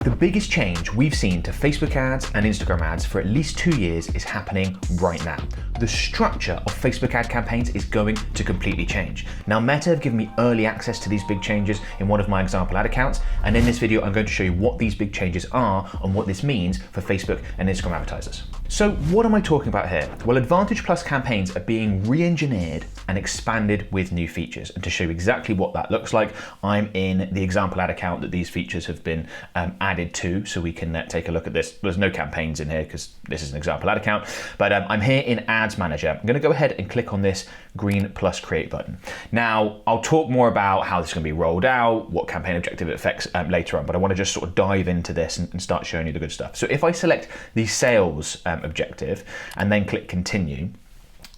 The biggest change we've seen to Facebook ads and Instagram ads for at least 2 years is happening right now. The structure of Facebook ad campaigns is going to completely change. Now, Meta have given me early access to these big changes in one of my example ad accounts, and in this video, I'm going to show you what these big changes are and what this means for Facebook and Instagram advertisers. So what am I talking about here? Well, Advantage Plus campaigns are being re-engineered and expanded with new features. And to show you exactly what that looks like, I'm in the example ad account that these features have been added to, so we can take a look at this. There's no campaigns in here because this is an example ad account, but I'm here in Ads Manager. I'm going to go ahead and click on this green plus create button. Now, I'll talk more about how this is going to be rolled out, what campaign objective it affects later on, but I want to just sort of dive into this and start showing you the good stuff. So if I select the sales objective and then click continue,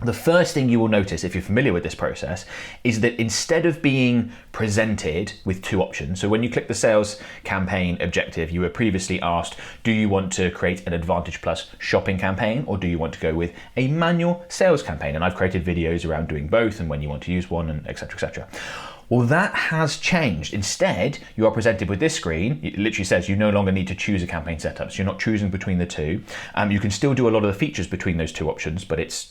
the first thing you will notice if you're familiar with this process is that instead of being presented with two options, so when you click the sales campaign objective, you were previously asked, do you want to create an Advantage Plus shopping campaign or do you want to go with a manual sales campaign? And I've created videos around doing both and when you want to use one and et cetera, et cetera. Well, that has changed. Instead, you are presented with this screen. It literally says you no longer need to choose a campaign setup, so you're not choosing between the two. You can still do a lot of the features between those two options, but it's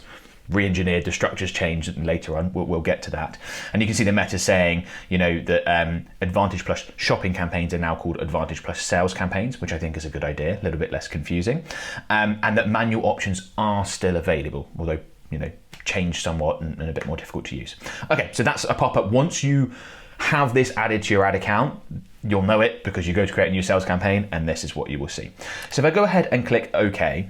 re-engineered, the structure's changed, and later on we'll get to that. And you can see the meta saying, you know, that Advantage Plus shopping campaigns are now called Advantage Plus sales campaigns, which I think is a good idea, a little bit less confusing, and that manual options are still available, although, you know, changed somewhat and a bit more difficult to use. Okay, so that's a pop-up. Once you have this added to your ad account, you'll know it because you go to create a new sales campaign and this is what you will see. So if I go ahead and click OK,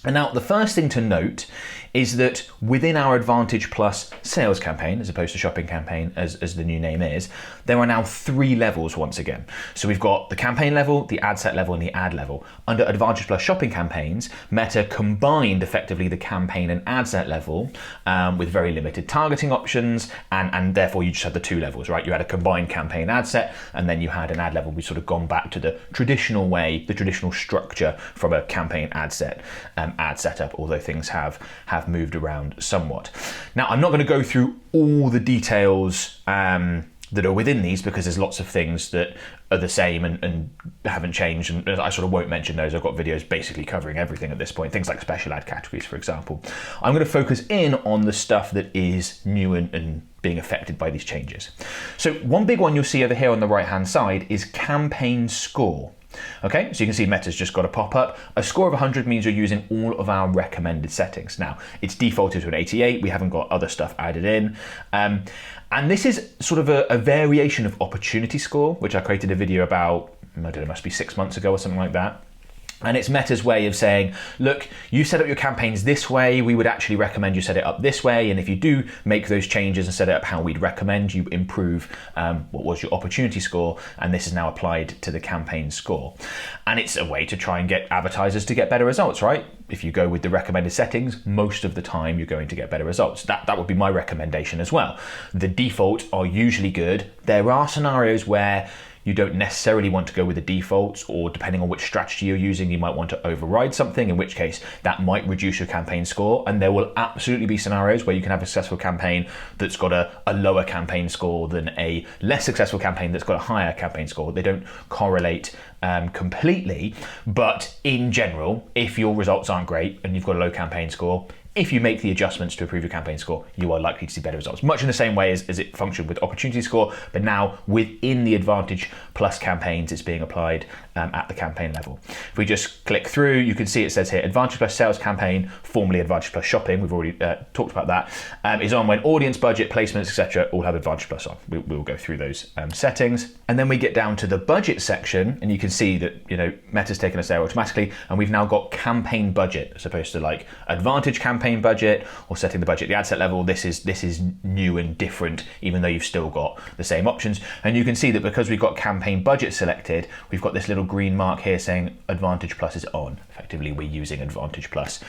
and now the first thing to note is that within our Advantage Plus sales campaign, as opposed to shopping campaign as the new name is, there are now 3 levels once again. So we've got the campaign level, the ad set level, and the ad level. Under Advantage Plus shopping campaigns, Meta combined effectively the campaign and ad set level with very limited targeting options, and therefore you just had the 2 levels, right? You had a combined campaign ad set, and then you had an ad level. We've sort of gone back to the traditional way, the traditional structure from a campaign ad set, ad setup, although things have moved around somewhat. Now, I'm not going to go through all the details that are within these because there's lots of things that are the same and haven't changed, and I sort of won't mention those. I've got videos basically covering everything at this point, things like special ad categories, for example. I'm going to focus in on the stuff that is new and being affected by these changes. So one big one you'll see over here on the right-hand side is campaign score. Okay, so you can see Meta's just got a pop-up. A score of 100 means you're using all of our recommended settings. Now, it's defaulted to an 88. We haven't got other stuff added in. And this is sort of a variation of opportunity score, which I created a video about, I don't know, it must be 6 months ago or something like that. And it's Meta's way of saying, look, you set up your campaigns this way, we would actually recommend you set it up this way, and if you do make those changes and set it up how we'd recommend, you improve what was your opportunity score, and this is now applied to the campaign score. And it's a way to try and get advertisers to get better results, right? If you go with the recommended settings, most of the time you're going to get better results. That would be my recommendation as well. The defaults are usually good. There are scenarios where you don't necessarily want to go with the defaults, or depending on which strategy you're using, you might want to override something, in which case that might reduce your campaign score. And there will absolutely be scenarios where you can have a successful campaign that's got a lower campaign score than a less successful campaign that's got a higher campaign score. They don't correlate completely, but in general, if your results aren't great and you've got a low campaign score, if you make the adjustments to improve your campaign score, you are likely to see better results. Much in the same way as it functioned with opportunity score, but now within the Advantage Plus campaigns, it's being applied at the campaign level. If we just click through, you can see it says here, Advantage Plus sales campaign, formerly Advantage Plus shopping, we've already talked about that, is on when audience, budget, placements, etc. all have Advantage Plus on. We'll go through those settings. And then we get down to the budget section, and you can see that, you know, Meta's taken us there automatically, and we've now got campaign budget, as opposed to like Advantage campaign budget or setting the budget at the ad set level. This is new and different, even though you've still got the same options. And you can see that because we've got campaign budget selected, we've got this little green mark here saying Advantage Plus is on. Effectively, we're using Advantage Plus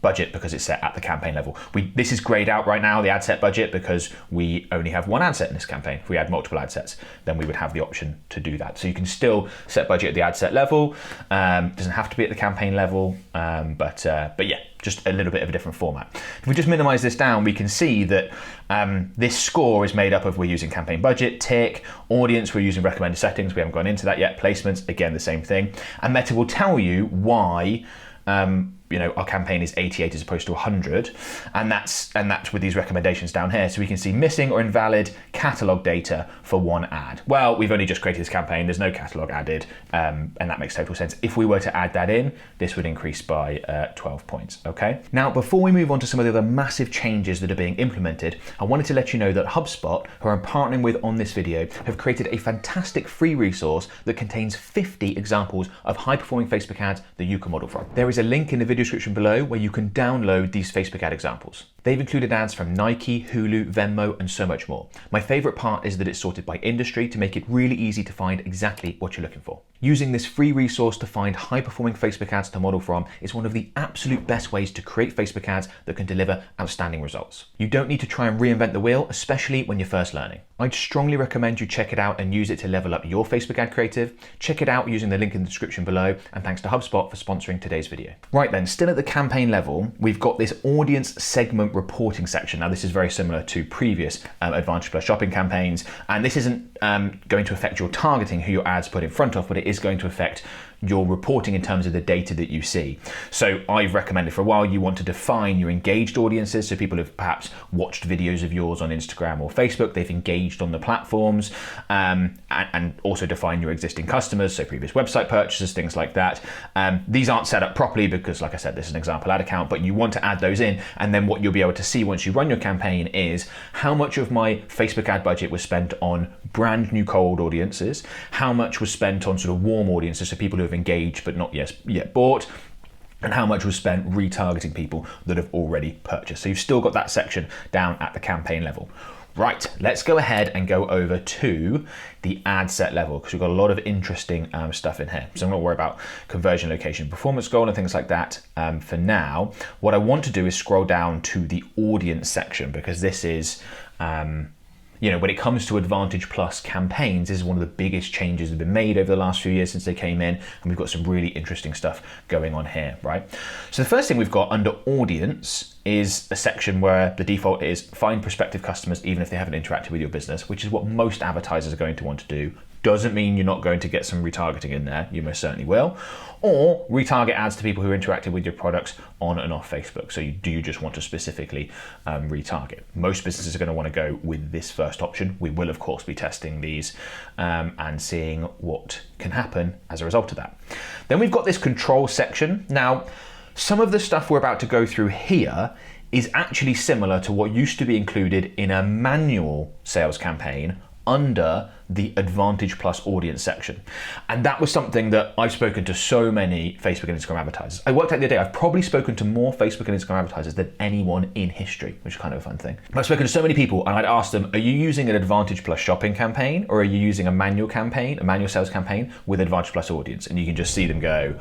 budget because it's set at the campaign level. This is grayed out right now, the ad set budget, because we only have one ad set in this campaign. If we had multiple ad sets, then we would have the option to do that. So you can still set budget at the ad set level. Doesn't have to be at the campaign level, but yeah, just a little bit of a different format. If we just minimize this down, we can see that this score is made up of, we're using campaign budget, tick, audience, we're using recommended settings, we haven't gone into that yet, placements, again, the same thing. And Meta will tell you why our campaign is 88 as opposed to 100, and that's with these recommendations down here. So we can see missing or invalid catalog data for one ad. Well, we've only just created this campaign, there's no catalog added, and that makes total sense. If we were to add that in, this would increase by 12 points, okay? Now, before we move on to some of the other massive changes that are being implemented, I wanted to let you know that HubSpot, who I'm partnering with on this video, have created a fantastic free resource that contains 50 examples of high-performing Facebook ads that you can model from. There is a link in the video description below where you can download these Facebook ad examples. They've included ads from Nike, Hulu, Venmo, and so much more. My favorite part is that it's sorted by industry to make it really easy to find exactly what you're looking for. Using this free resource to find high-performing Facebook ads to model from is one of the absolute best ways to create Facebook ads that can deliver outstanding results. You don't need to try and reinvent the wheel, especially when you're first learning. I'd strongly recommend you check it out and use it to level up your Facebook ad creative. Check it out using the link in the description below, and thanks to HubSpot for sponsoring today's video. Right then, still at the campaign level, we've got this audience segment reporting section. Now, this is very similar to previous Advantage Plus shopping campaigns, and this isn't going to affect your targeting, who your ads put in front of, but it is going to affect your reporting in terms of the data that you see. So I've recommended for a while, you want to define your engaged audiences. So people have perhaps watched videos of yours on Instagram or Facebook, they've engaged on the platforms, and also define your existing customers, so previous website purchases, things like that. These aren't set up properly because, like I said, this is an example ad account, but you want to add those in, and then what you'll be able to see once you run your campaign is how much of my Facebook ad budget was spent on brand new cold audiences, how much was spent on sort of warm audiences, so people who have engaged but not yet bought, and how much was spent retargeting people that have already purchased. So you've still got that section down at the campaign level. Right, let's go ahead and go over to the ad set level, because we've got a lot of interesting stuff in here. So I'm not worried about conversion, location, performance goal and things like that for now. What I want to do is scroll down to the audience section, because this is when it comes to Advantage Plus campaigns, this is one of the biggest changes that have been made over the last few years since they came in, and we've got some really interesting stuff going on here, right? So the first thing we've got under audience is a section where the default is find prospective customers even if they haven't interacted with your business, which is what most advertisers are going to want to do. Doesn't mean you're not going to get some retargeting in there, you most certainly will. Or retarget ads to people who interacted with your products on and off Facebook. So do you just want to specifically retarget? Most businesses are going to want to go with this first option. We will of course be testing these and seeing what can happen as a result of that. Then we've got this control section. Now, some of the stuff we're about to go through here is actually similar to what used to be included in a manual sales campaign under the Advantage Plus audience section. And that was something that I've spoken to so many Facebook and Instagram advertisers. I worked out the other day, I've probably spoken to more Facebook and Instagram advertisers than anyone in history, which is kind of a fun thing. I've spoken to so many people and I'd ask them, are you using an Advantage Plus shopping campaign, or are you using a manual campaign, a manual sales campaign with Advantage Plus audience? And you can just see them go,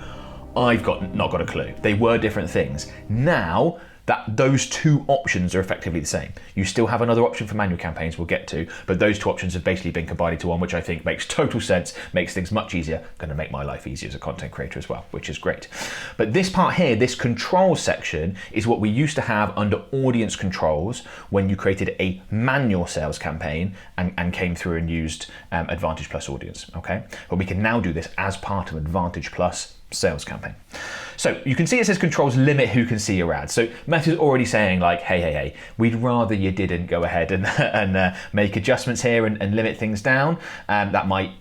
I've not got a clue. They were different things. Now, those two options are effectively the same. You still have another option for manual campaigns we'll get to, but those two options have basically been combined into one, which I think makes total sense, makes things much easier, going to make my life easier as a content creator as well, which is great. But this part here, this control section, is what we used to have under audience controls when you created a manual sales campaign and came through and used Advantage Plus audience, okay? But we can now do this as part of Advantage Plus sales campaign. So you can see it says controls limit who can see your ads. So Meta's already saying like, hey, we'd rather you didn't go ahead and make adjustments here and limit things down. That might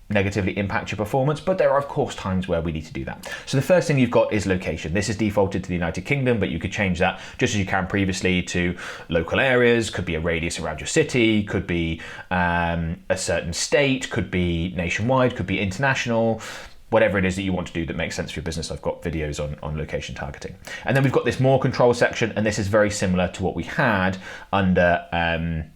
negatively impact your performance, but there are of course times where we need to do that. So the first thing you've got is location. This is defaulted to the United Kingdom, but you could change that just as you can previously to local areas, could be a radius around your city, could be a certain state, could be nationwide, could be international, whatever it is that you want to do that makes sense for your business. I've got videos on location targeting. And then we've got this more control section, and this is very similar to what we had under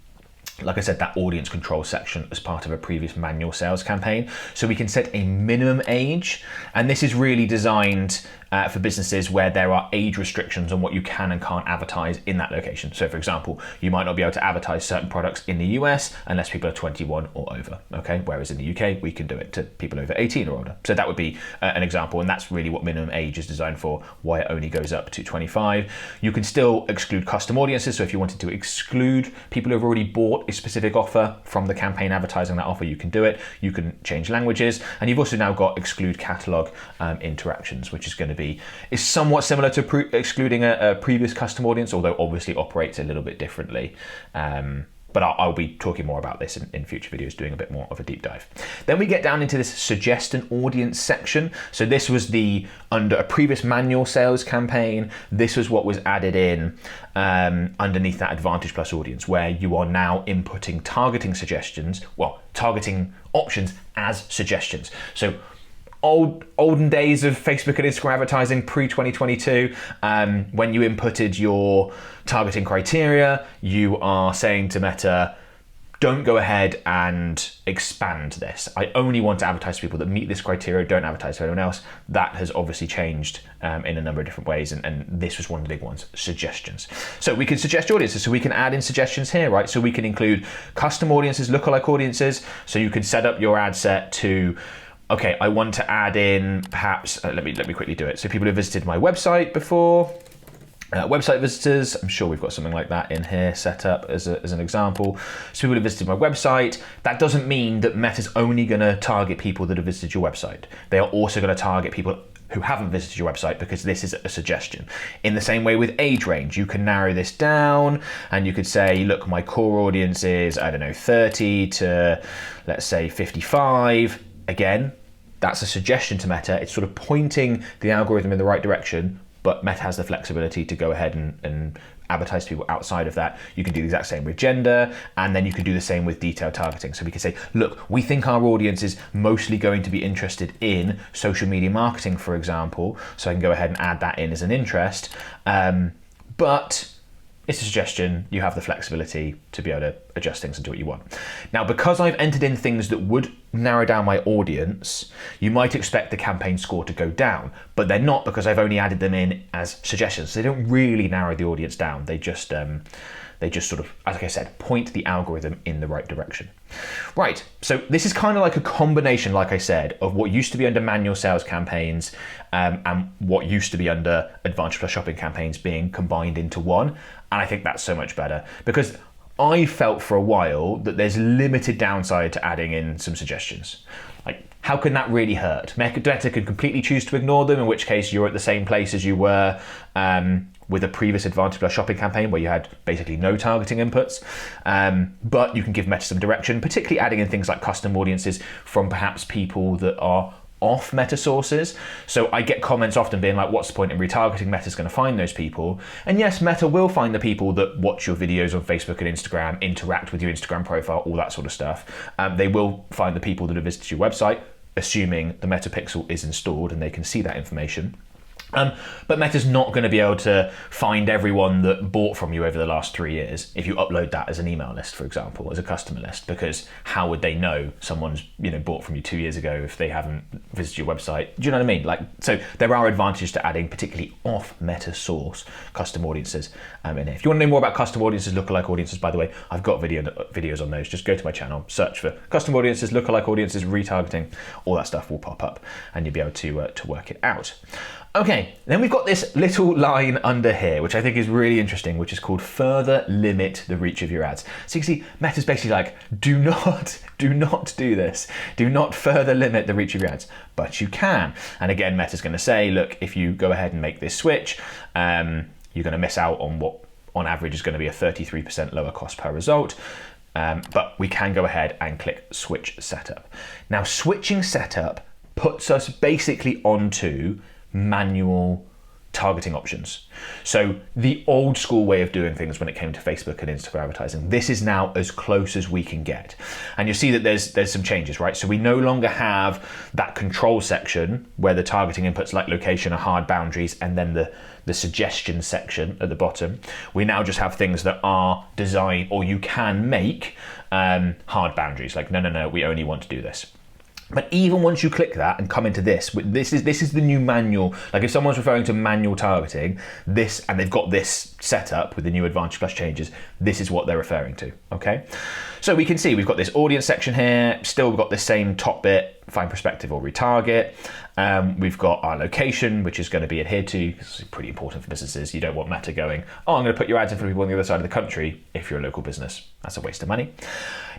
like I said, that audience control section as part of a previous manual sales campaign. So we can set a minimum age, and this is really designed for businesses where there are age restrictions on what you can and can't advertise in that location. So for example, you might not be able to advertise certain products in the US unless people are 21 or over, okay? Whereas in the UK, we can do it to people over 18 or older. So that would be an example, and that's really what minimum age is designed for, why it only goes up to 25. You can still exclude custom audiences, so if you wanted to exclude people who've already bought a specific offer from the campaign advertising that offer, you can do it. You can change languages, and you've also now got exclude catalog interactions, which is going to is somewhat similar to excluding a previous custom audience, although obviously operates a little bit differently. But I'll be talking more about this in future videos, doing a bit more of a deep dive. Then we get down into this suggest an audience section. So this was under a previous manual sales campaign, this was what was added in underneath that Advantage Plus audience, where you are now inputting targeting suggestions, targeting options as suggestions. So olden days of Facebook and Instagram advertising pre-2022, when you inputted your targeting criteria, you are saying to Meta, don't go ahead and expand this. I only want to advertise to people that meet this criteria, don't advertise to anyone else. That has obviously changed in a number of different ways, and this was one of the big ones, suggestions. So we can suggest audiences, so we can add in suggestions here, right? So we can include custom audiences, lookalike audiences, so you can set up your ad set to, okay, I want to add in perhaps, let me quickly do it. So people who visited my website before, website visitors, I'm sure we've got something like that in here set up as an example. So people who visited my website, that doesn't mean that Meta's only gonna target people that have visited your website. They are also gonna target people who haven't visited your website, because this is a suggestion. In the same way with age range, you can narrow this down and you could say, look, my core audience is, 30 to, let's say, 55. Again, that's a suggestion to Meta. It's sort of pointing the algorithm in the right direction, but Meta has the flexibility to go ahead and advertise to people outside of that. You can do the exact same with gender, and then you can do the same with detailed targeting. So we can say, look, we think our audience is mostly going to be interested in social media marketing, for example. So I can go ahead and add that in as an interest. But it's a suggestion, you have the flexibility to be able to adjust things and do what you want. Now, because I've entered in things that would narrow down my audience, you might expect the campaign score to go down, but they're not, because I've only added them in as suggestions. They don't really narrow the audience down. They just sort of, like I said, point the algorithm in the right direction. Right, so this is kind of like a combination, like I said, of what used to be under manual sales campaigns and what used to be under Advantage Plus shopping campaigns being combined into one. And I think that's so much better, because I felt for a while that there's limited downside to adding in some suggestions. Like, how can that really hurt? Meta could completely choose to ignore them, in which case you're at the same place as you were with a previous Advantage Plus shopping campaign where you had basically no targeting inputs. But you can give Meta some direction, particularly adding in things like custom audiences from perhaps people that are off Meta sources. So I get comments often being like, what's the point in retargeting? Meta's going to find those people. And yes, Meta will find the people that watch your videos on Facebook and Instagram, interact with your Instagram profile, all that sort of stuff. They will find the people that have visited your website, assuming the Meta Pixel is installed and they can see that information. But Meta's not going to be able to find everyone that bought from you over the last 3 years if you upload that as an email list, for example, as a customer list, because how would they know someone's bought from you 2 years ago if they haven't visited your website? Do you know what I mean? So there are advantages to adding particularly off Meta source custom audiences in here. If you want to know more about custom audiences, lookalike audiences, by the way, I've got videos on those. Just go to my channel, search for custom audiences, lookalike audiences, retargeting, all that stuff will pop up and you'll be able to work it out. Okay, then we've got this little line under here, which I think is really interesting, which is called further limit the reach of your ads. So you can see Meta's basically like, do not do this. Do not further limit the reach of your ads, but you can. And again, Meta's going to say, look, if you go ahead and make this switch, you're going to miss out on what on average is going to be a 33% lower cost per result. But we can go ahead and click switch setup. Now, switching setup puts us basically onto manual targeting options. So the old school way of doing things when it came to Facebook and Instagram advertising, this is now as close as we can get. And you'll see that there's some changes, right? So we no longer have that control section where the targeting inputs like location are hard boundaries, and then the suggestion section at the bottom. We now just have things that are designed, or you can make hard boundaries, like no, we only want to do this. But even once you click that and come into this is the new manual. Like if someone's referring to manual targeting, this, and they've got this set up with the new Advantage Plus changes, this is what they're referring to, okay? So we can see we've got this audience section here, still we've got the same top bit, find prospective or retarget. We've got our location, which is going to be adhered to. This is pretty important for businesses. You don't want Meta going, oh, I'm going to put your ads in for people on the other side of the country if you're a local business. That's a waste of money.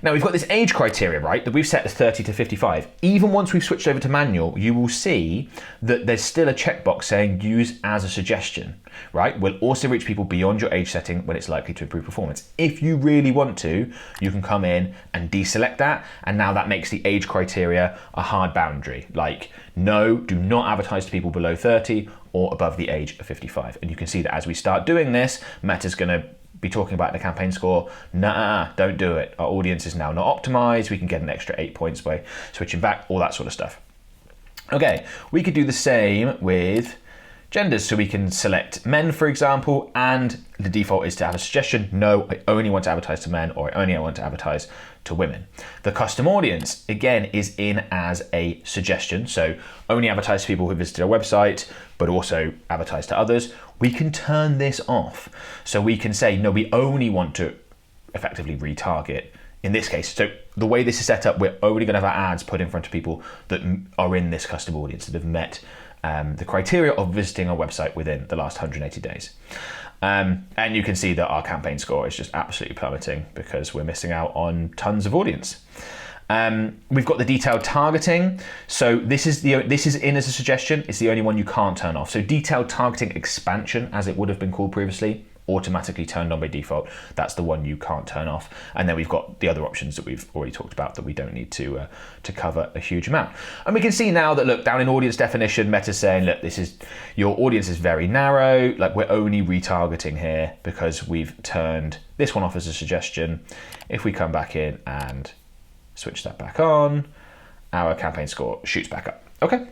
Now we've got this age criteria, right, that we've set as 30 to 55. Even once we've switched over to manual, you will see that there's still a checkbox saying use as a suggestion, right? We'll also reach people beyond your age setting when it's likely to improve performance. If you really want to, you can come in and deselect that, and now that makes the age criteria a hard boundary. Like, no, do not advertise to people below 30 or above the age of 55. And you can see that as we start doing this, Meta's going to be talking about the campaign score. Nah, don't do it. Our audience is now not optimized. We can get an extra 8 points by switching back, all that sort of stuff. Okay, we could do the same with genders. So we can select men, for example, and the default is to have a suggestion. No, I only want to advertise to men, or I only want to advertise to women. The custom audience, again, is in as a suggestion. So only advertise to people who visited our website, but also advertise to others. We can turn this off. So we can say, no, we only want to effectively retarget. In this case, so the way this is set up, we're only going to have our ads put in front of people that are in this custom audience, that have met the criteria of visiting our website within the last 180 days. And you can see that our campaign score is just absolutely plummeting because we're missing out on tons of audience. We've got the detailed targeting. So this is in as a suggestion. It's the only one you can't turn off. So detailed targeting expansion, as it would have been called previously, automatically turned on by default. That's the one you can't turn off. And then we've got the other options that we've already talked about that we don't need to cover a huge amount. And we can see now that, look, down in audience definition, Meta's saying, look, your audience is very narrow. Like, we're only retargeting here because we've turned this one off as a suggestion. If we come back in and switch that back on, our campaign score shoots back up. Okay.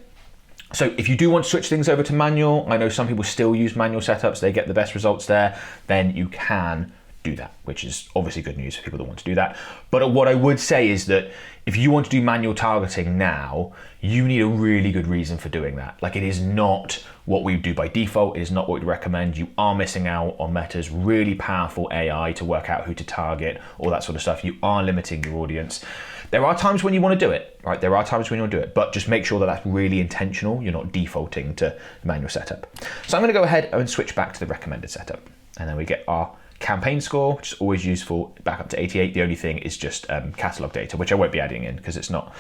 So if you do want to switch things over to manual, I know some people still use manual setups, they get the best results there, then you can do that, which is obviously good news for people that want to do that. But what I would say is that if you want to do manual targeting now, you need a really good reason for doing that. Like, it is not what we do by default, it is not what we recommend. You are missing out on Meta's really powerful AI to work out who to target, all that sort of stuff. You are limiting your audience. There are times when you want to do it, right? There are times when you want to do it, but just make sure that that's really intentional. You're not defaulting to manual setup. So I'm going to go ahead and switch back to the recommended setup. And then we get our campaign score, which is always useful, back up to 88. The only thing is just catalog data, which I won't be adding in because that's not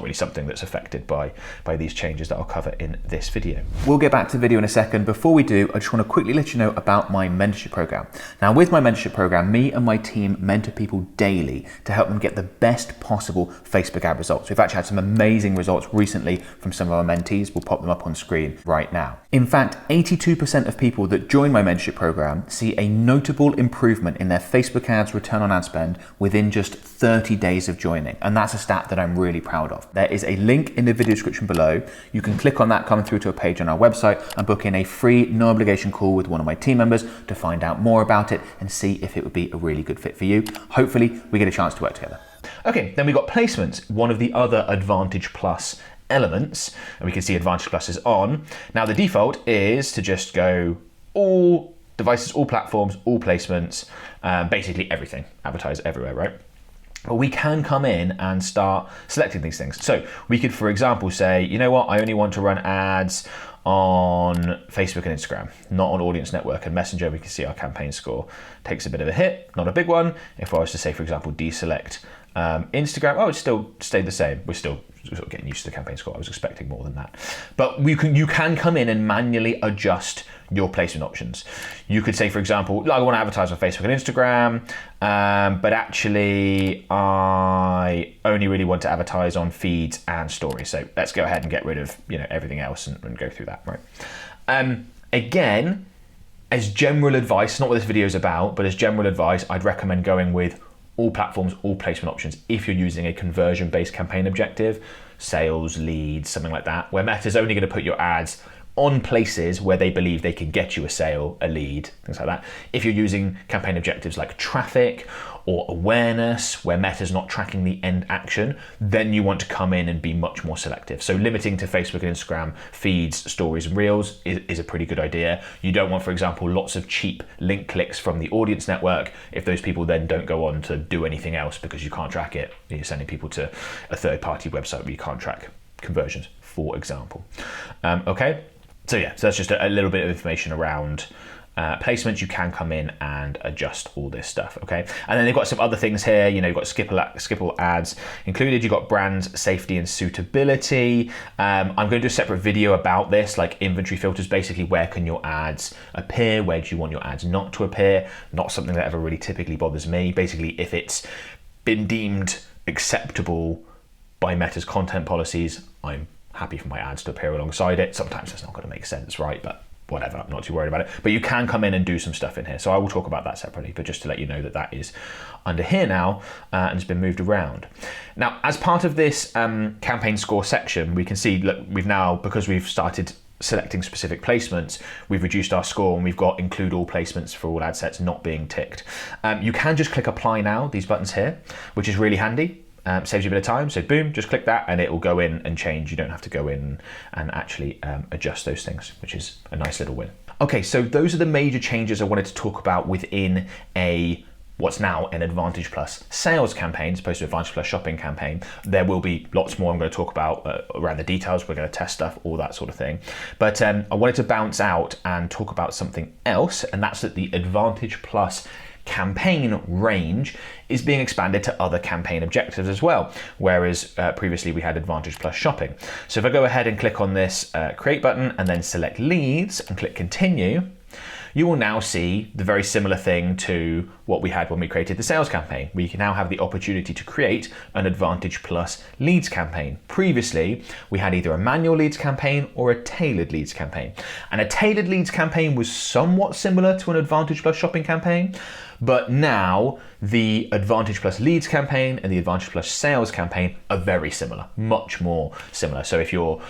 really something that's affected by these changes that I'll cover in this video. We'll get back to the video in a second. Before we do, I just want to quickly let you know about my mentorship program. Now, with my mentorship program, me and my team mentor people daily to help them get the best possible Facebook ad results. We've actually had some amazing results recently from some of our mentees. We'll pop them up on screen right now. In fact, 82% of people that join my mentorship program see a notable improvement in their Facebook ads return on ad spend within just 30 days of joining. And that's a stat that I'm really proud of. There is a link in the video description below. You can click on that, come through to a page on our website and book in a free, no obligation call with one of my team members to find out more about it and see if it would be a really good fit for you. Hopefully we get a chance to work together. Okay, then we got placements, one of the other Advantage Plus elements, and we can see Advantage Plus is on. Now the default is to just go all devices, all platforms, all placements, basically everything, advertise everywhere, right? But we can come in and start selecting these things. So we could, for example, say, you know what, I only want to run ads on Facebook and Instagram, not on Audience Network and Messenger. We can see our campaign score takes a bit of a hit, not a big one. If I was to say, for example, deselect Instagram, oh, it still stayed the same. We're still sort of getting used to the campaign score. I was expecting more than that. But you can come in and manually adjust your placement options. You could say, for example, like I want to advertise on Facebook and Instagram, but actually I only really want to advertise on feeds and stories. So let's go ahead and get rid of everything else and go through that, right? Again, as general advice, not what this video is about, but as general advice, I'd recommend going with all platforms, all placement options if you're using a conversion-based campaign objective, sales, leads, something like that, where Meta's only going to put your ads on places where they believe they can get you a sale, a lead, things like that. If you're using campaign objectives like traffic or awareness, where Meta's not tracking the end action, then you want to come in and be much more selective. So limiting to Facebook and Instagram feeds, stories, and reels is a pretty good idea. You don't want, for example, lots of cheap link clicks from the audience network if those people then don't go on to do anything else because you can't track it. You're sending people to a third-party website where you can't track conversions, for example. Okay. So yeah, so that's just a little bit of information around placements. You can come in and adjust all this stuff, okay? And then they've got some other things here. You've got skippable ads included. You've got brand safety and suitability. I'm going to do a separate video about this, like inventory filters, basically where can your ads appear? Where do you want your ads not to appear? Not something that ever really typically bothers me. Basically, if it's been deemed acceptable by Meta's content policies, I'm happy for my ads to appear alongside it. Sometimes it's not going to make sense, right? But whatever, I'm not too worried about it. But you can come in and do some stuff in here. So I will talk about that separately, but just to let you know that that is under here now and has been moved around. Now, as part of this campaign score section, we can see, look, we've now, because we've started selecting specific placements, we've reduced our score and we've got include all placements for all ad sets not being ticked. You can just click apply now, these buttons here, which is really handy. Saves you a bit of time, so boom, just click that and it will go in and change. You don't have to go in and actually adjust those things, which is a nice little win. Okay, so those are the major changes I wanted to talk about within what's now an Advantage Plus sales campaign as opposed to Advantage Plus shopping campaign. There will be lots more I'm going to talk about around the details. We're going to test stuff, all that sort of thing. But I wanted to bounce out and talk about something else, and that's that the Advantage Plus campaign range is being expanded to other campaign objectives as well, whereas previously we had Advantage Plus shopping. So if I go ahead and click on this create button and then select leads and click continue, you will now see the very similar thing to what we had when we created the sales campaign. We can now have the opportunity to create an Advantage Plus leads campaign. Previously, we had either a manual leads campaign or a tailored leads campaign. And a tailored leads campaign was somewhat similar to an Advantage Plus shopping campaign, but now the Advantage Plus leads campaign and the Advantage Plus sales campaign are very similar, much more similar. So if you're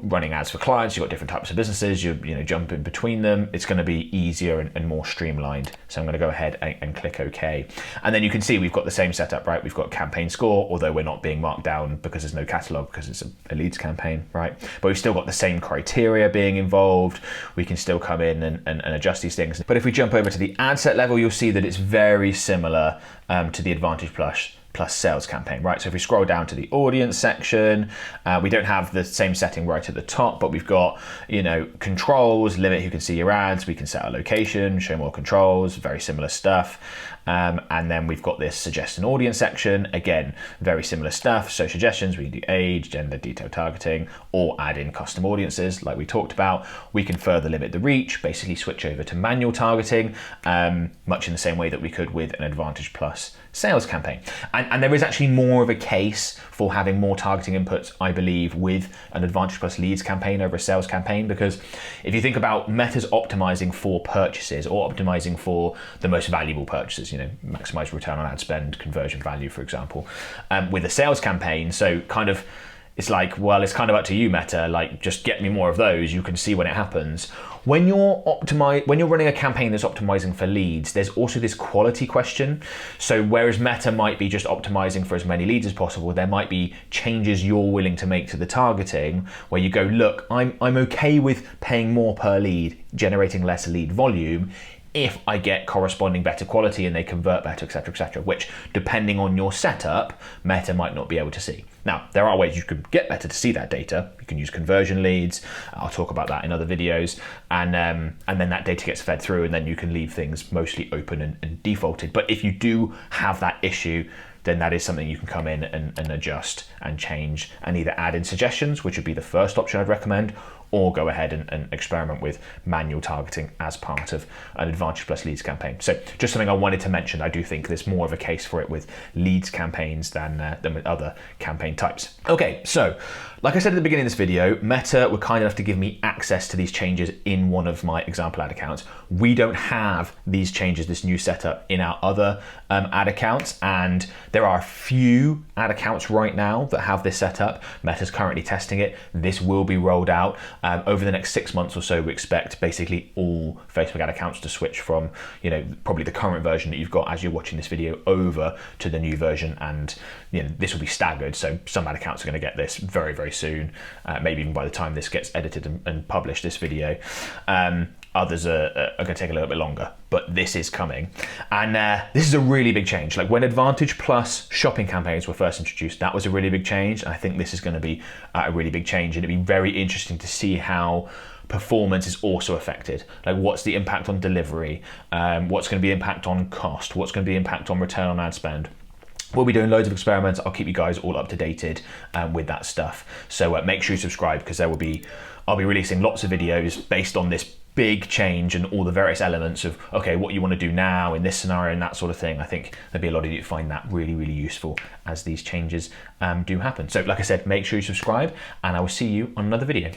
running ads for clients, you've got different types of businesses, you jump in between them, it's going to be easier and more streamlined. So I'm going to go ahead and click OK. And then you can see we've got the same setup, right? We've got campaign score, although we're not being marked down because there's no catalog because it's a leads campaign, right? But we've still got the same criteria being involved. We can still come in and adjust these things. But if we jump over to the ad set level, you'll see that it's very similar to the Advantage Plus sales campaign, right? So if we scroll down to the audience section, we don't have the same setting right at the top, but we've got, controls, limit who can see your ads, we can set our location, show more controls, very similar stuff. And then we've got this suggest an audience section, again, very similar stuff. So suggestions, we can do age, gender, detailed targeting, or add in custom audiences like we talked about. We can further limit the reach, basically switch over to manual targeting, much in the same way that we could with an Advantage Plus sales campaign. And there is actually more of a case for having more targeting inputs, I believe, with an Advantage Plus leads campaign over a sales campaign, because if you think about Meta's optimizing for purchases or optimizing for the most valuable purchases, maximize return on ad spend, conversion value, for example, with a sales campaign, so kind of it's like, well, it's kind of up to you, Meta, like just get me more of those, you can see when it happens. When you're running a campaign that's optimizing for leads, there's also this quality question. So whereas Meta might be just optimizing for as many leads as possible, there might be changes you're willing to make to the targeting where you go, look, I'm okay with paying more per lead, generating less lead volume, if I get corresponding better quality and they convert better, etc., which depending on your setup, Meta might not be able to see. Now, there are ways you could get Meta to see that data. You can use conversion leads. I'll talk about that in other videos. And then that data gets fed through and then you can leave things mostly open and defaulted. But if you do have that issue, then that is something you can come in and adjust and change, and either add in suggestions, which would be the first option I'd recommend, or go ahead and experiment with manual targeting as part of an Advantage Plus leads campaign. So just something I wanted to mention. I do think there's more of a case for it with leads campaigns than with other campaign types. Okay, so like I said at the beginning of this video, Meta were kind enough to give me access to these changes in one of my example ad accounts. We don't have these changes, this new setup, in our other ad accounts, and there are a few ad accounts right now that have this setup. Meta's currently testing it. This will be rolled out over the next 6 months or so. We expect basically all Facebook ad accounts to switch from, probably the current version that you've got as you're watching this video over to the new version, and this will be staggered. So some ad accounts are going to get this very, very soon, maybe even by the time this gets edited and published, this video. Others are going to take a little bit longer, but this is coming. And this is a really big change. Like when Advantage Plus shopping campaigns were first introduced, that was a really big change. And I think this is going to be a really big change. And it'd be very interesting to see how performance is also affected. Like what's the impact on delivery? What's going to be impact on cost? What's going to be impact on return on ad spend? We'll be doing loads of experiments. I'll keep you guys all up to date with that stuff. So make sure you subscribe, because I'll be releasing lots of videos based on this big change and all the various elements of, okay, what you want to do now in this scenario and that sort of thing. I think there'll be a lot of you who find that really, really useful as these changes do happen. So like I said, make sure you subscribe, and I will see you on another video.